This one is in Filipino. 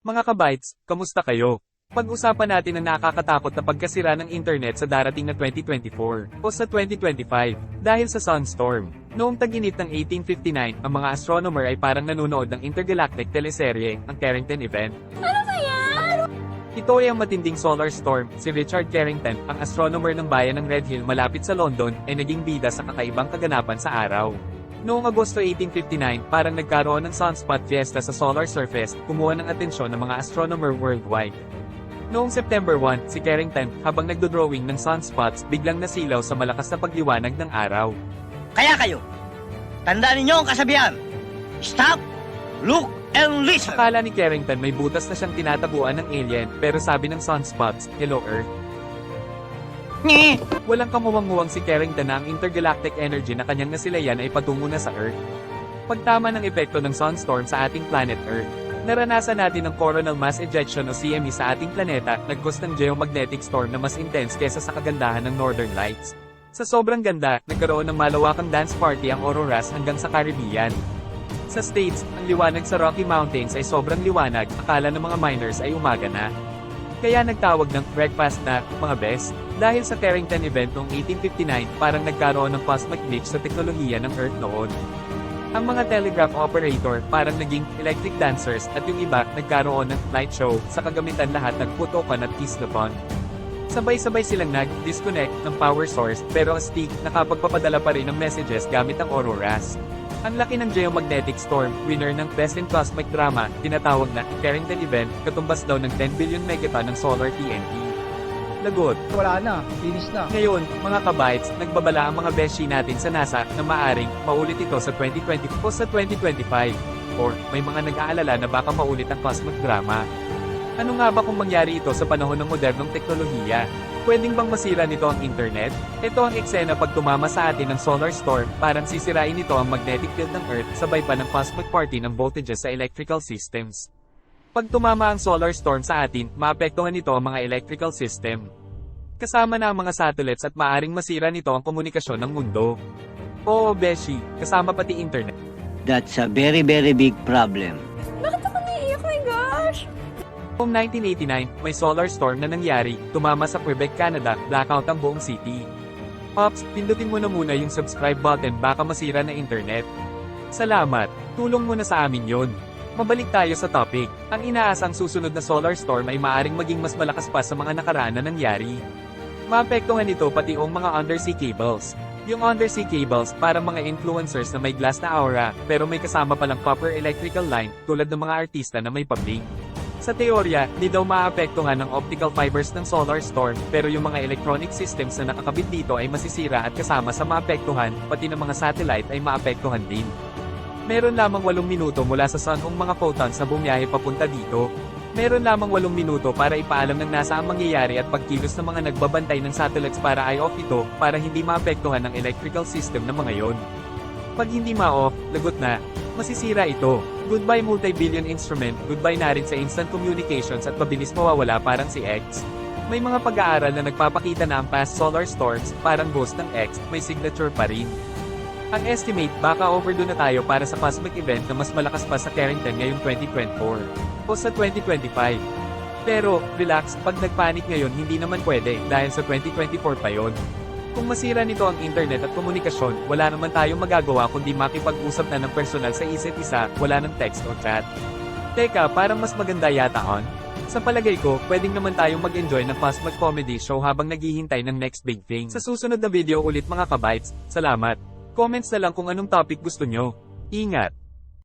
Mga kabytes, kamusta kayo? Pag-usapan natin ang nakakatakot na pagkasira ng internet sa darating na 2024 o sa 2025 dahil sa sunstorm. Noong tag-init ng 1859, ang mga astronomer ay parang nanonood ng intergalactic teleserye, ang Carrington Event. Ano ba yan? Ito ay ang matinding solar storm. Si Richard Carrington, ang astronomer ng bayan ng Red Hill malapit sa London, ay naging bida sa kakaibang kaganapan sa araw. Noong Agosto 1859, parang nagkaroon ng sunspot fiesta sa solar surface, kumuha ng atensyon ng mga astronomer worldwide. Noong September 1, si Carrington, habang nagdodrawing ng sunspots, biglang nasilaw sa malakas na pagliwanag ng araw. Kaya kayo, tandaan ninyo ang kasabihan. Stop, look, and listen. Akala ni Carrington may butas na siyang tinatabuan ng alien, pero sabi ng sunspots, "Hello Earth." Walang kamuwang-muwang si Carrington na ang intergalactic energy na kanyang nasilayan ay patungo na sa Earth. Pagtama ng epekto ng sunstorm sa ating planet Earth, naranasan natin ang coronal mass ejection o CME sa ating planeta, nag-cause ng geomagnetic storm na mas intense kesa sa kagandahan ng Northern Lights. Sa sobrang ganda, nagkaroon ng malawakang dance party ang auroras hanggang sa Caribbean. Sa States, ang liwanag sa Rocky Mountains ay sobrang liwanag, akala ng mga miners ay umaga na. Kaya nagtawag ng breakfast na, mga best, dahil sa Carrington Event noong 1859, parang nagkaroon ng cosmic glitch sa teknolohiya ng Earth noon. Ang mga telegraph operator parang naging electric dancers at yung iba nagkaroon ng light show sa kagamitan lahat ng putokan at kiss the pond. Sabay-sabay silang nag-disconnect ng power source pero astig nakapagpapadala pa rin ng messages gamit ang auroras. Ang laki ng geomagnetic storm, winner ng Best in Cosmic Drama, tinatawag na Carrington Event, katumbas daw ng 10 billion megaton ng solar TNT. Lagot. Wala na, finish na. Ngayon, mga kabytes, nagbabala ang mga beshi natin sa NASA na maaring maulit ito sa 2020 o sa 2025. Or, may mga nag-aalala na baka maulit ang cosmic drama. Ano nga ba kung mangyari ito sa panahon ng modernong teknolohiya? Pwedeng bang masira nito ang internet? Ito ang eksena pag tumama sa atin ng solar storm, parang sisirain nito ang magnetic field ng Earth, sabay pa ng cosmic party ng voltages sa electrical systems. Pag tumama ang solar storm sa atin, maapektuhan nito ang mga electrical system. Kasama na ang mga satellites at maaring masira nito ang komunikasyon ng mundo. Oo, Beshi, kasama pati internet. That's a very big problem. Bakit ako naiiyak? My gosh! Noong 1989, may solar storm na nangyari, tumama sa Quebec, Canada, blackout ang buong city. Pops, pindutin mo na muna yung subscribe button baka masira na internet. Salamat, tulong mo na sa amin yon. Mabalik tayo sa topic. Ang inaasang susunod na solar storm ay maaring maging mas malakas pa sa mga nakaraan na nangyari. Maapektuhan nito pati ang mga undersea cables. Yung undersea cables, parang mga influencers na may glass na aura, pero may kasama palang copper electrical line, tulad ng mga artista na may pabling. Sa teorya, di daw maapektuhan ng optical fibers ng solar storm, pero yung mga electronic systems na nakakabit dito ay masisira at kasama sa maapektuhan, pati ng mga satellite ay maapektuhan din. Meron lamang 8 minuto mula sa sun ang mga photons na bumiyahe papunta dito. Meron lamang 8 minuto para ipaalam ng NASA ang mangyayari at pagkilos ng mga nagbabantay ng satellites para i-off ito, para hindi maapektuhan ng electrical system ng mga yon. Pag hindi ma-off, lagot na, masisira ito. Goodbye multi-billion instrument, goodbye na rin sa instant communications at mabilis mawawala parang si X. May mga pag-aaral na nagpapakita na ang past solar storms, parang ghost ng X, may signature pa rin. Ang estimate, baka overdue na tayo para sa cosmic event na mas malakas pa sa Carrington ngayong 2024 o sa 2025. Pero, relax, pag nagpanik ngayon hindi naman pwede dahil sa 2024 pa yon. Kung masira nito ang internet at komunikasyon, wala naman tayong magagawa kundi makipag-usap na ng personal sa isa't isa, wala ng text o chat. Teka, parang mas maganda yata on? Sa palagay ko, pwedeng naman tayong mag-enjoy ng cosmic comedy show habang naghihintay ng next big thing. Sa susunod na video ulit mga kabytes, salamat. Comments na lang kung anong topic gusto nyo. Ingat!